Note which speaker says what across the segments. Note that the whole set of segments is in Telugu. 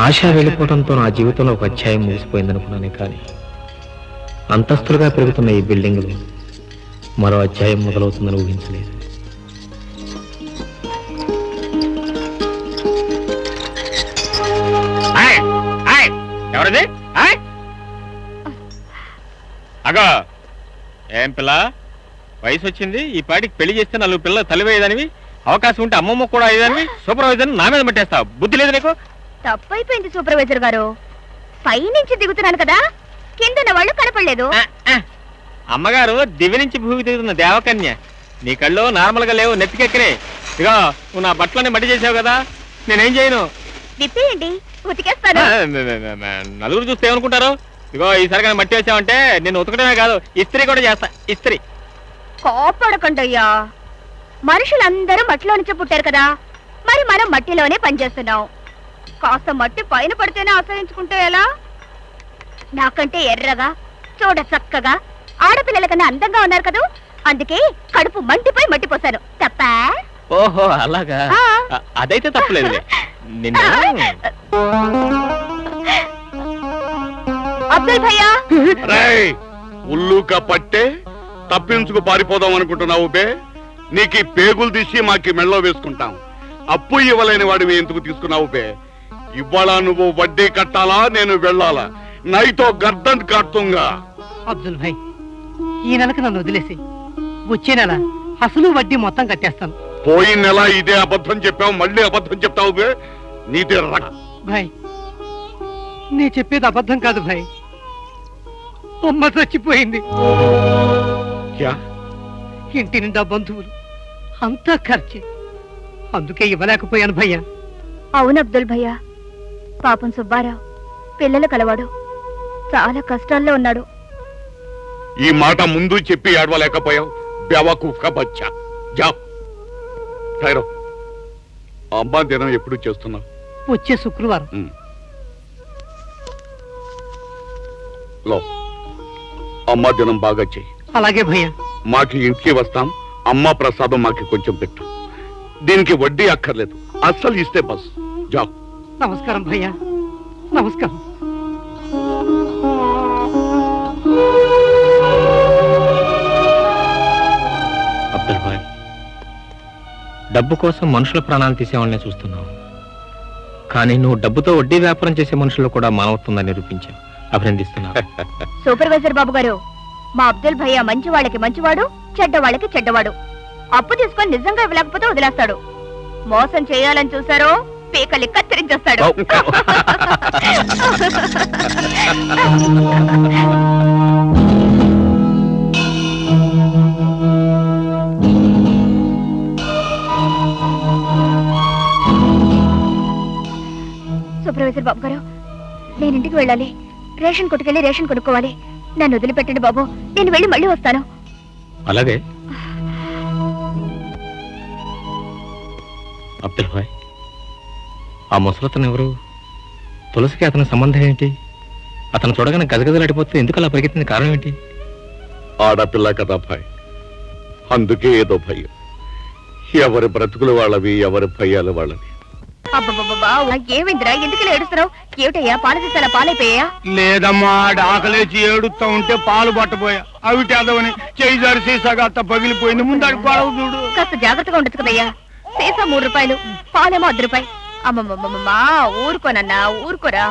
Speaker 1: ఆశ వెళ్ళిపోవడంతో నా జీవితంలో ఒక అధ్యాయం ముగిసిపోయిందనుకున్నానే కానీ అంతస్తులుగా పెరుగుతున్న ఈ బిల్డింగ్లో మరో అధ్యాయం మొదలవుతుందని ఊహించలేదు.
Speaker 2: ఎవరది? అగో ఏం పిల్ల, వయసు వచ్చింది, ఈ పాటికి పెళ్లి చేస్తే 4 పిల్లలు తల్లివేయదానివి, అవకాశం ఉంటే అమ్మమ్మ కూడా అయ్యేదానివి, సూపర్వైజర్ నా మీద మట్టేస్తావు. బుద్ధి లేదు నీకు?
Speaker 3: తప్పైపోయింది సూపర్వైజర్ గారు, పైనుంచి దిగుతున్నాను కదా, కిందన్న వాళ్ళు కనపడలేదు.
Speaker 2: అమ్మగారు దివి నుంచి భూమి దిగుతున్న దేవకన్య, నీ కళ్ళు నార్మల్ గా లేవు, నెత్తికెక్కరే. ఇగో నువ్వు నా బట్టలని మట్టి చేసావు కదా, నేనేం చేయను.
Speaker 3: విప్పేయండి, ఉతికేస్తాను.
Speaker 2: నలుగురు చూస్తే ఏమనుకుంటారు? ఇగో ఈసారిగా మట్టి వేసావంటే నేను ఉతకడమే కాదు, ఇస్త్రీ కూడా చేస్తా. ఇస్త్రీ
Speaker 3: కోపడకండయ్యా, మనుషులందరూ మట్టిలో నుంచే పుట్టారు కదా, మరి మనం మట్టిలోనే పనిచేస్తున్నాం. కాస్త మట్టి పైన పడితేనే ఆశ్రయించుకుంటే ఎలా? నాకంటే ఎర్రగా చూడ చక్కగా ఆడపిల్లల కన్నా అందంగా ఉన్నారు కదా, అందుకే కడుపు మంటిపోయి మట్టి పోసాను. తప్పా?
Speaker 2: ఓహో అలాగా, అదైతే తప్పలేదు.
Speaker 3: అబ్దుల్ భయ్యా,
Speaker 4: ఉల్లుక పట్టే తప్పించుకు పారిపోదాం అనుకుంటున్నావు బే? నీకు పేగులు తీసి మాకి మెళ్ళో వేసుకుంటాం. అప్పు ఇవ్వలేని వాడివి ఎందుకు తీసుకున్నావు బే? ఇవాళ నువ్వు వడ్డీ కట్టాలా, నేను వెళ్ళాలా? నైతో గర్దన్ కాటుతుంగా.
Speaker 5: అబ్దుల్ భాయ్, ఈ నెలకు నన్ను వదిలేసి వచ్చే నెల అసలు వడ్డీ మొత్తం కట్టేస్తాను.
Speaker 4: పోయిన నెల ఇదే అబద్ధం చెప్పావు, మళ్ళీ అబద్ధం చెప్తావు బే? నీదే
Speaker 5: భాయ్, నీ చెప్పేది అబద్ధం కాదు భాయ్, అమ్మ చచ్చిపోయింది. ఇంటి నిండా బంధువులు, అంతా ఖర్చే, అందుకే ఇవ్వలేకపోయాను భయ్యా.
Speaker 3: అవును అబ్దుల్ భయ్యా, పాపం సుబ్బారావు పిల్లలు కలవాడు, చాలా కష్టాల్లో ఉన్నాడు.
Speaker 4: ఈ మాట ముందు చెప్పి ఏడవలేకపోయావు. బెవకూఫ్కా బచ్చా. జా ఖైరో, అమ్మా దినం ఎప్పుడు చేస్తున్నావు?
Speaker 5: వచ్చే శుక్రవారం.
Speaker 4: లో అమ్మా దినం బాగా చెయ్యి.
Speaker 5: అలాగే భయ్యా.
Speaker 4: మాకి ఇంటికి వస్తాం, అమ్మా ప్రసాదం మాకి కొంచెం పెట్టు. దీనికి వడ్డీ అక్కర్లేదు, అస్సలు ఇస్తే బస్. జా.
Speaker 5: నమస్కారం భయ్యా, నమస్కారం.
Speaker 1: అబ్దుల్ భాయ్, డబ్బు కోసం మనుషుల ప్రాణాలు తీసేవాళ్ళనే చూస్తున్నావు, కానీ నువ్వు డబ్బుతో వడ్డీ వ్యాపారం చేసే మనుషుల్లో కూడా మానవత్వంగా నిరూపించావు. అభినందిస్తున్నావు.
Speaker 3: సూపర్వైజర్ బాబు గారు, మా అబ్దుల్ భయ్యా మంచి వాళ్ళకి మంచివాడు, చెడ్డ వాళ్ళకి చెడ్డవాడు. అప్పు తీసుకొని నిజంగా ఇవ్వలేకపోతే వదిలేస్తాడు. మోసం చేయాలని చూసారో పీకలి కత్తిరించేస్తాడు. సూపర్వైజర్ బాబు గారు, నేను ఇంటికి వెళ్ళాలి. రేషన్ కొట్టుకెళ్ళి రేషన్ కొనుక్కోవాలి. నన్ను వదిలిపెట్టండి బాబు, నేను వెళ్ళి మళ్ళీ వస్తాను.
Speaker 1: అలాగే అబ్దుల్ భాయ్, ఆ ముసలతను ఎవరు? తులసికి అతని సంబంధం ఏంటి? అతను చూడగానే గజగజలాడిపోతే ఎందుకు అలా పరిగెత్తింది? కారణం ఏంటి?
Speaker 4: ఆడపిల్ల కదా భాయ్, అందుకే ఏదో భయం. ఎవరి బ్రతుకులు వాళ్ళవి, ఎవరి భయాలు వాళ్ళవి.
Speaker 3: ఏమైందిరా, ఎందుకు ఏడుస్తున్నావు? ఏమిటయ్యా, పాల సీసాల పాలైపోయా?
Speaker 6: లేదమ్మా, ఆకలేచి ఏడుస్తా ఉంటే పాలు పట్టబోయా, అవి చేదవని చేయి జారి సీసాగా పగిలిపోయింది. ముందు పాలవు చూడు.
Speaker 3: కాస్త జాగ్రత్తగా ఉండదు కదయ్యా. సీసా 3 రూపాయలు, పాలేమో 1 రూపాయి. అమ్మమ్మమ్మమ్మా, ఊరుకోనన్నా, ఊరుకోరా,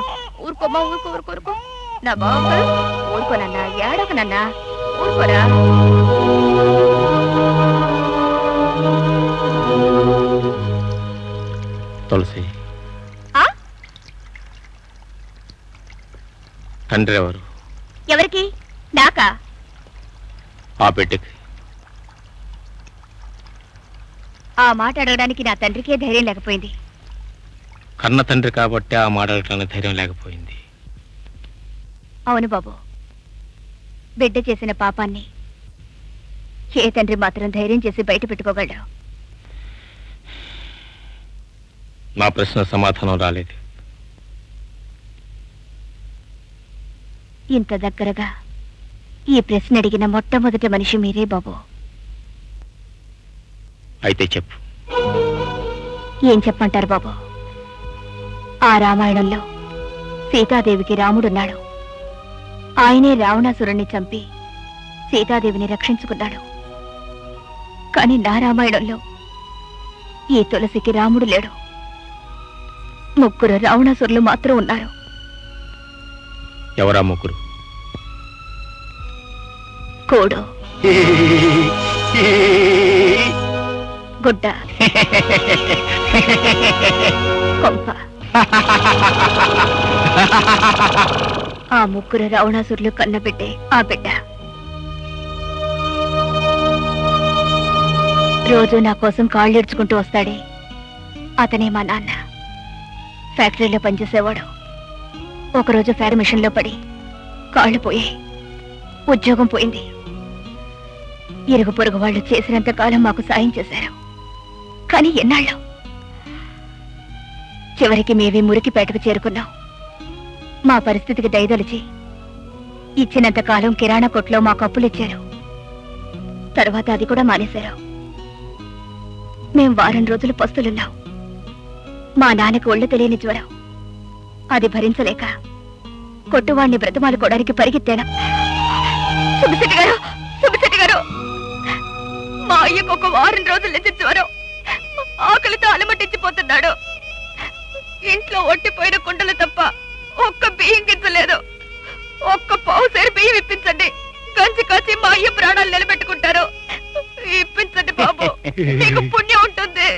Speaker 3: ఊరుకోమా, ఊరుకో ఊరుకో ఊరుకో నా బాబు, ఊరుకోనన్నా, ఏడవకనన్నా, ఊరుకోరా.
Speaker 1: తులసి, తండ్రి ఎవరు?
Speaker 3: ఎవరికి? నాకా?
Speaker 1: ఆ బిడ్డకి.
Speaker 3: ఆ మాట అడగడానికి నా తండ్రికే ధైర్యం లేకపోయింది.
Speaker 1: కన్న తండ్రి కాబట్టి ఆ మాట అడగడానికి ధైర్యం లేకపోయింది.
Speaker 3: అవును బాబు, బిడ్డ చేసిన పాపాన్ని ఏ తండ్రి మాత్రం ధైర్యం చేసి బయట పెట్టుకోగలడు?
Speaker 1: నా ప్రశ్న సమాధానం రాలేదు.
Speaker 3: ఇంత దగ్గరగా ఈ ప్రశ్న అడిగిన మొట్టమొదటి మనిషి మీరే బాబు.
Speaker 1: అయితే చెప్పు.
Speaker 3: ఏం చెప్పంటారు బాబు? ఆ రామాయణంలో సీతాదేవికి రాముడున్నాడు. ఆయనే రావణాసురుణ్ణి చంపి సీతాదేవిని రక్షించుకున్నాడు. కాని నా రామాయణంలో ఈ తులసికి రాముడు లేడు. 3 రావణాసురులు మాత్రం ఉన్నారు.
Speaker 1: ఎవరా 3?
Speaker 3: కోడు, గుడ్డ, కొంప. ఆ 3 రావణాసురులు కన్నబిడ్డే ఆ బిడ్డ. రోజు నా కోసం కాళ్ళేడ్చుకుంటూ వస్తాడే, అతనే మా నాన్న. ఫ్యాక్టరీలో పనిచేసేవాడు. ఒకరోజు ఫ్యాడ్ మిషన్లో పడి కాళ్ళు పోయాయి. ఉద్యోగం పోయింది. ఇరుగు పొరుగు వాళ్ళు చేసినంత కాలం మాకు సాయం చేశారు. కానీ ఎన్నాళ్ళు? చివరికి మేమే మురికిపేటకు చేరుకున్నాం. మా పరిస్థితికి దయదలిచి ఇచ్చినంత కాలం కిరాణా కొట్లో మాకు అప్పులిచ్చారు. తర్వాత అది కూడా మానేశారు. మేం వారం రోజులు పస్తులున్నాం. మా నాన్నకు ఒళ్ళు తెలియని జ్వరం. అది భరించలేక కొట్టువాణ్ణి బ్రతమాలుకోవడానికి పరిగెత్తాను. సుబ్బిశెట్టి గారు, సుబ్బిశెట్టి గారు, మా అయ్యకు ఒక వారం రోజుల నుంచి జ్వరం. ఆకలితో అలమటించిపోతున్నాడు. ఇంట్లో ఒట్టిపోయిన కుండలు తప్ప ఒక్క బియ్యం గింజలేదు. ఒక్క పావుసేరు బియ్యం ఇప్పించండి. గంజి కాచి మా అయ్య ప్రాణాలు నిలబెట్టుకుంటారు. ఇప్పించండి బాబు, మీకు పుణ్యం ఉంటుంది.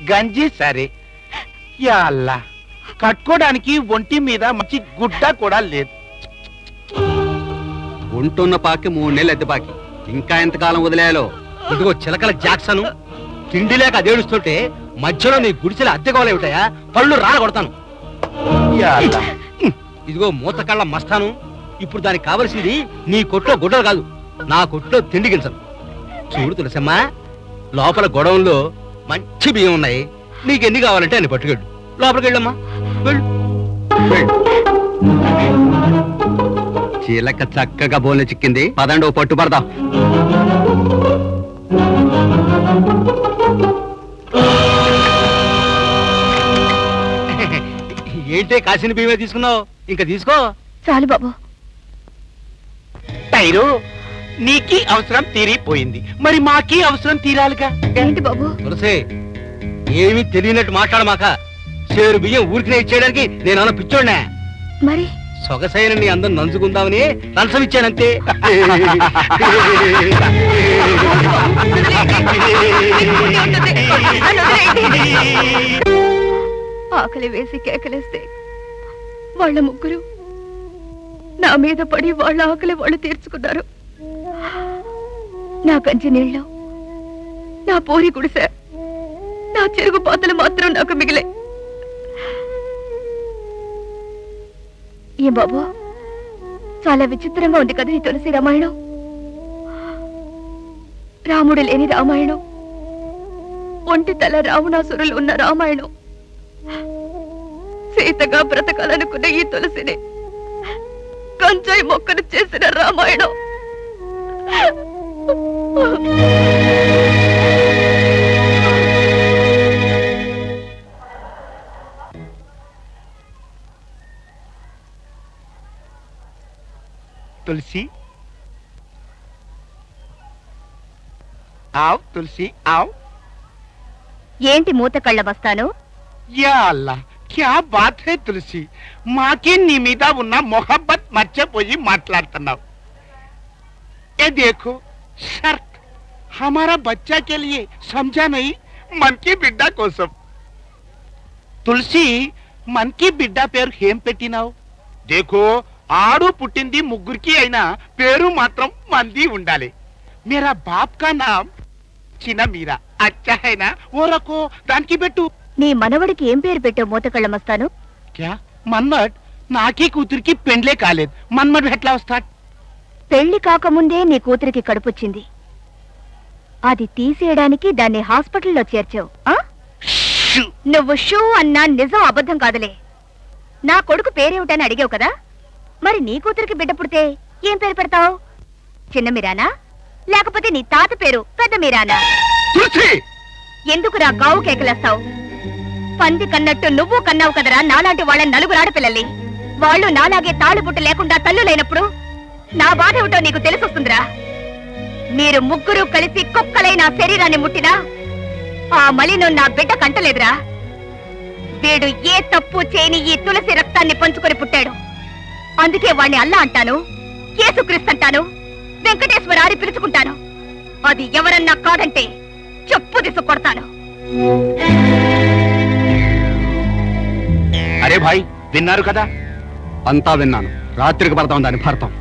Speaker 6: గంజి సరే, యా అల్లా, కట్టుకోవడానికి ఒంటి మీద మంచి గుడ్డ కూడా లేదు.
Speaker 7: ఉంటున్న పాకి 3 నెలలు అద్దె బాకి. ఇంకా ఎంతకాలం వదిలేయాలో? ఇదిగో చిలకల జాక్సను, తిండి లేక అదేడుస్తుంటే మధ్యలో నీ గుడిసెల అద్దెకోలేమిటాయా? పళ్ళు రాలగొడతాను.
Speaker 6: యా అల్లా.
Speaker 7: ఇదిగో మూతకళ్ళ మస్తాను. ఇప్పుడు దానికి కావలసింది నీ కొట్లో గుడ్డలు కాదు, నా కొట్లో తిండి గింజలు. చూడు తులసమ్మా, లోపల గొడవంలో మంచి బియ్యం ఉన్నాయి. నీకెన్ని కావాలంటే అన్ని పట్టుకెళ్ళు. లోపలికి వెళ్ళమ్మా, వెళ్ళు. చీలక చక్కగా బోల్ని చిక్కింది. పదండి, ఓ పట్టు పడదాం. ఏంటే కాసిన బియ్యమే తీసుకున్నావు? ఇంకా తీసుకో.
Speaker 3: చాలు బాబు.
Speaker 6: టైరు, నీకి అవసరం తీరిపోయింది, మరి మాకి అవసరం తీరాలిగా.
Speaker 3: ఏంటి బాబు?
Speaker 7: తులసి, ఏమీ తెలియనట్టు మాట్లాడమాక. చేరు బియ్యం ఊరికినే ఇచ్చేయడానికి నేను పిచ్చోడ్నా?
Speaker 3: మరి
Speaker 7: సొగసైన నీ అందం నంచుకుందామని లంచం ఇచ్చానంతే.
Speaker 3: ఆకలి వేసి కేకలేస్తే వాళ్ళ 3 నా మీద పడి వాళ్ళ ఆకలి వాళ్ళు తీర్చుకున్నారు. నా కంచి నీళ్ళు, నా పూరి గుడిసె, నా చెరుగు పాతలు మాత్రం నాకు మిగిలే. ఏం బాబు, చాలా విచిత్రంగా ఉంది కదా ఈ తులసి రామాయణం. రాముడు లేని రామాయణం, ఒంటి తల రావణాసురులు ఉన్న రామాయణం. సీతగా బ్రతకాలనుకున్న ఈ తులసిని కంచాయి మొక్కను చేసిన రామాయణం.
Speaker 6: తులసి, ఆవ్ తులసి ఆవ్.
Speaker 3: ఏంటి మూత కళ్ళ వస్తాను?
Speaker 6: యా అల్లా, క్యా బాత్ హై తులసి. మాకి నీ మీద ఉన్న మొహబ్బత్ మర్చిపోయి మాట్లాడుతున్నావు. ఏ దేఖో షర్త్, హమారా బచ్చా కే లియే, సమझा नहीं? मन की బిడ్డ కోసం. తులసి, मन की బిడ్డ పేరు ఏం పెట్టినావు? దేఖో, ఆడు పుట్టింది 3కి అయినా పేరు మాత్రం మంది ఉండాలి. మేరా బాప్ కా నామ్ చిన్న మీరా. అచ్చా హైనా? ఓ రకో, దానికి పెట్టు.
Speaker 3: నీ మనవడికి ఏం పేరు పెట్టావు మూత కళ్ళ మస్తాను?
Speaker 6: క్యా మన్మడ్? నాకీ కూతురికి పెండ్లే కాలేదు, మన్మడ్ ఎట్లా వస్తాడు?
Speaker 3: పెళ్లి కాకముందే నీ కూతురికి కడుపుచ్చింది. అది తీసేయడానికి దాన్ని హాస్పిటల్లో చేర్చావు. నువ్వు షూ అన్నా నిజం అబద్ధం కాదులే. నా కొడుకు పేరేమిటని అడిగావు కదా, మరి నీ కూతురికి బిడ్డ పుడితే ఏం పేరు పెడతావు? చిన్న మీరానా, లేకపోతే నీ తాత పేరు పెద్ద మీరానా? ఎందుకురా గావు కేకలేస్తావు? పంది కన్నట్టు నువ్వు కన్నావు కదరా నాలాంటి వాళ్ళని నలుగురు ఆడపిల్లల్ని. వాళ్ళు నాలాగే తాళిపుట్టు లేకుండా తల్లులైనప్పుడు నా బాధ ఏమిటో నీకు తెలిసొస్తుందిరా. మీరు ముగ్గురు కలిసి కుక్కలై నా శరీరాన్ని ముట్టినా ఆ మలినం నా బిడ్డ కంటలేదురా. వీడు ఏ తప్పు చేయని ఈ తులసి రక్తాన్ని పంచుకొని పుట్టాడు. అందుకే వాణ్ణి అల్లా అంటాను, యేసుక్రీస్తు అంటాను, వెంకటేశ్వర అని పిలుచుకుంటాను. అది ఎవరన్నా కాదంటే చెప్పు తీసు కొడతాను.
Speaker 6: అరే భాయ్, విన్నారు కదా?
Speaker 7: అంతా విన్నాను. రాత్రికి పడతాం దాని భర్తం.